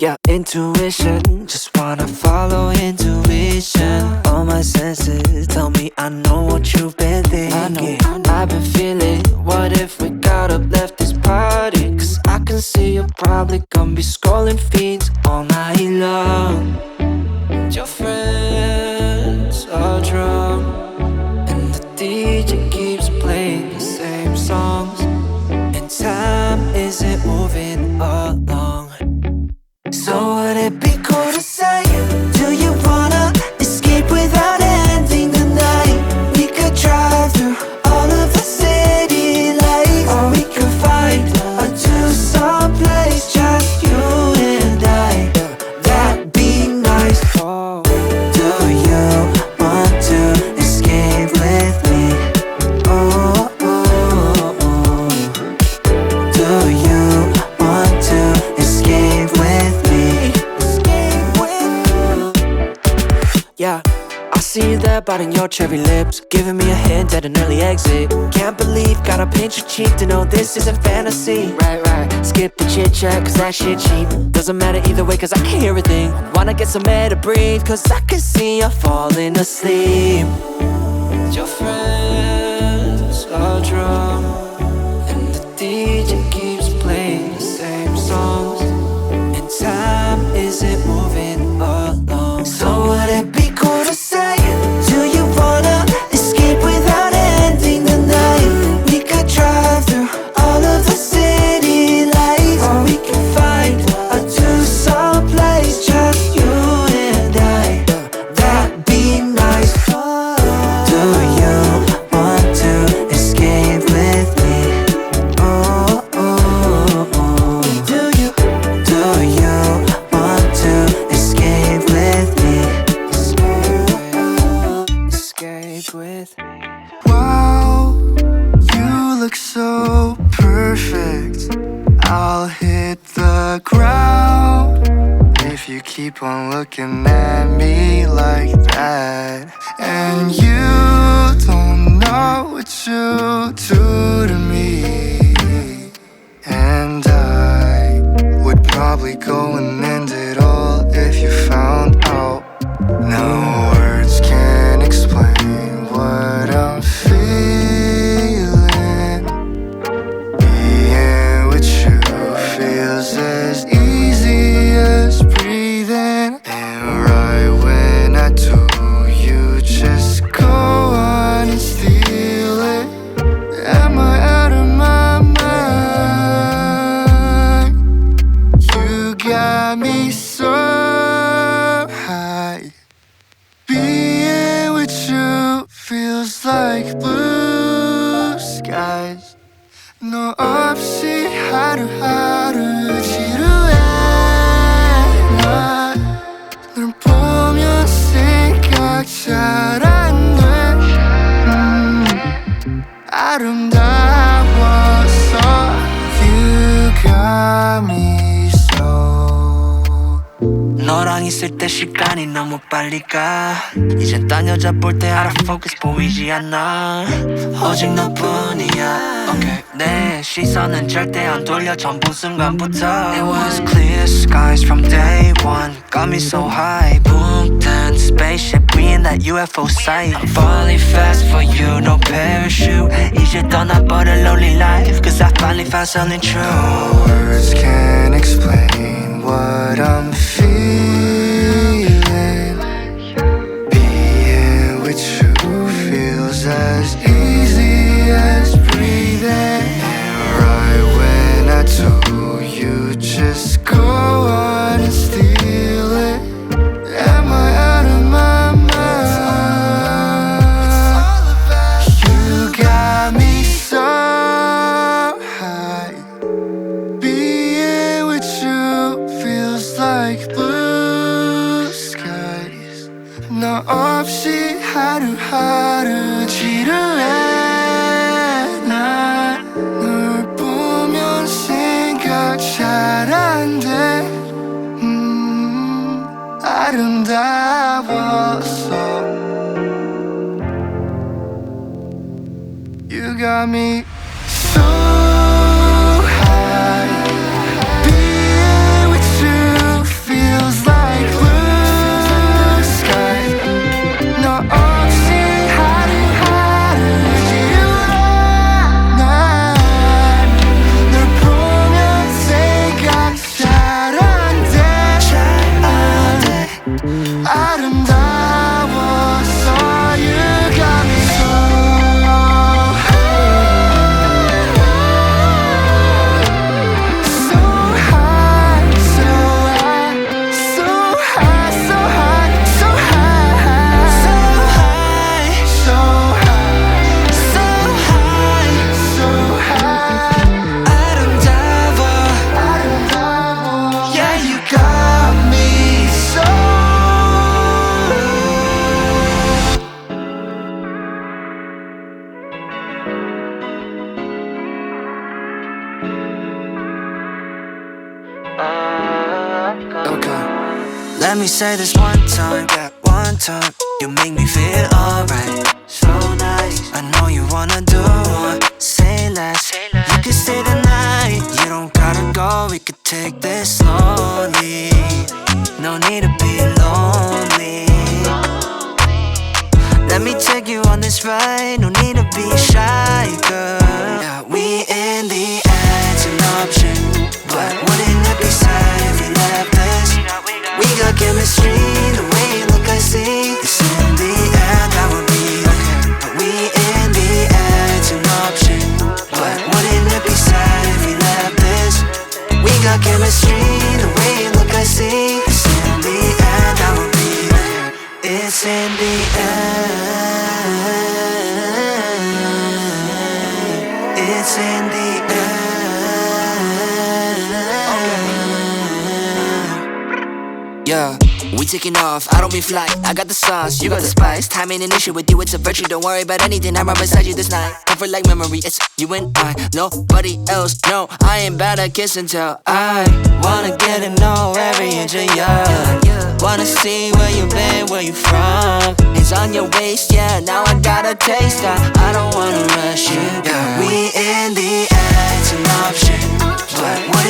Yeah, intuition, just wanna follow intuition. All my senses tell me I know what you've been thinking. I've been feeling, what if we got up, left this party? Cause I can see you're probably gonna be scrolling feeds all night long. Your friends are drunk, and the DJ keeps playing the same songs, and time isn't moving along. So would it be cool to say, do you wanna escape without ending the night? We could drive through all of the city lights, or we could find a two-song place, just you and I. That'd be nice. Do you want to escape with me? Oh, oh, oh. Do you want to escape with me? Yeah, I see you there biting your cherry lips, giving me a hint at an early exit. Can't believe, gotta pinch your cheek to know this isn't fantasy. Right, skip the chit chat cause that shit cheap. Doesn't matter either way cause I can hear a thing. Wanna get some air to breathe cause I can see you falling asleep. Your friends are drunk, and the DJ keeps playing the same songs, and time isn't moving along. So would it be cool to say, do you wanna escape without ending the night? We could drive through all of the city lights, or we could find a two-song place, just you and I. That'd be nice. Do you want to escape with me? Oh, oh, oh. Do you want to escape with me? Escape with me. Wow, you look so perfect. I'll hit the ground if you keep on looking at me like that. And you don't know what you do to me. And I would probably go and end it all if you found out. No words can explain what I'm feeling. Being with you feels as easy as breathing. And right when I do, you just go on and steal it. Am I out of my mind? You got me so high. Being with you feels like blue skies. 너 없이 하루하루 지루해. 난 널 보면 생각 잘 안 돼. 아름다워서 You got me so. 너랑 있을 때 시간이 너무 빨리 가. 이젠 딴 여자 볼 때 out of focus 보이지 않아. 오직 너뿐이야. Okay. 내 시선은 절대 안 돌려 전부 순간부터. It was clear skies from day one. Got me so high. Boom, done spaceship. We in that UFO sight. I'm falling fast for you, no parachute. 이제 떠나버릴 lonely life. Cause I finally found something true. No words can explain what I'm feeling. Being with you feels as easy as breathing. And right when I do, you just go on and steal it. Am I out of my mind? You got me so high. Being with you feels like blue skies. 너 없이 하루하루 지루해. 난 널 보면 생각 잘 안 돼. 아름다워서 You got me so high. Being with you Okay. Let me say this one time, yeah, one time. You make me feel alright, so nice. I know you wanna do more, say less. You can stay the night, you don't gotta go. We could take this slowly. No need to be lonely. Let me take you on this ride. No need to be shy, girl. Yeah, we in the air, it's an option. But wouldn't it be sad if we left this? We got chemistry, the way you look I see. It's in the air, that would be okay. But we in the air, it's an option. But wouldn't it be sad if we left this? We got chemistry, the way you look I see. It's in the air, that would be okay. It's in the air. It's in the air. Yeah, we taking off, I don't be fly. I got the sauce, you got the spice. Time ain't an issue with you, it's a virtue. Don't worry about anything, I'm right beside you this night. Comfort like memory, it's you and I, nobody else. No, I ain't bad at kiss and tell. I wanna get to know every inch of you. Wanna see where you been, where you from. It's on your waist, yeah, now I got a taste. I don't wanna rush you, girl. We in the air, it's an option. But what